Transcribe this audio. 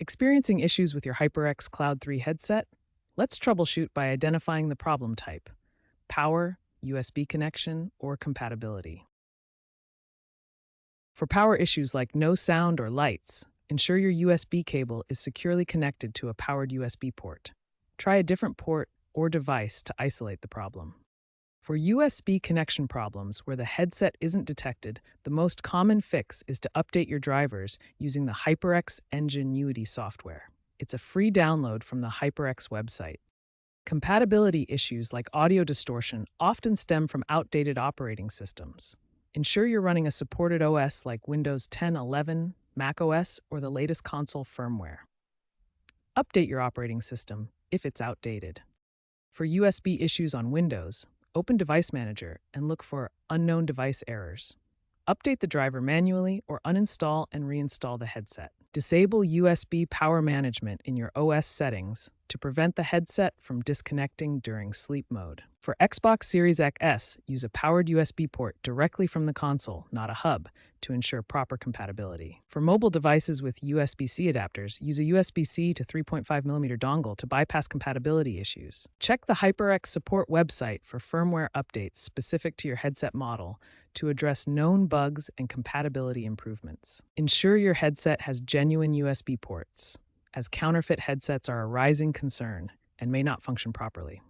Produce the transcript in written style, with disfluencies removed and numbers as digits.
Experiencing issues with your HyperX Cloud 3 headset? Let's troubleshoot by identifying the problem type: power, USB connection, or compatibility. For power issues like no sound or lights, ensure your USB cable is securely connected to a powered USB port. Try a different port or device to isolate the problem. For USB connection problems where the headset isn't detected, the most common fix is to update your drivers using the HyperX Engineuity software. It's a free download from the HyperX website. Compatibility issues like audio distortion often stem from outdated operating systems. Ensure you're running a supported OS like Windows 10, 11, Mac OS, or the latest console firmware. Update your operating system if it's outdated. For USB issues on Windows, open Device Manager and look for unknown device errors. Update the driver manually or uninstall and reinstall the headset. Disable USB power management in your OS settings to prevent the headset from disconnecting during sleep mode. For Xbox Series X, use a powered USB port directly from the console, not a hub, to ensure proper compatibility. For mobile devices with USB-C adapters, use a USB-C to 3.5mm dongle to bypass compatibility issues. Check the HyperX support website for firmware updates specific to your headset model to address known bugs and compatibility improvements. Ensure your headset has genuine USB ports, as counterfeit headsets are a rising concern and may not function properly.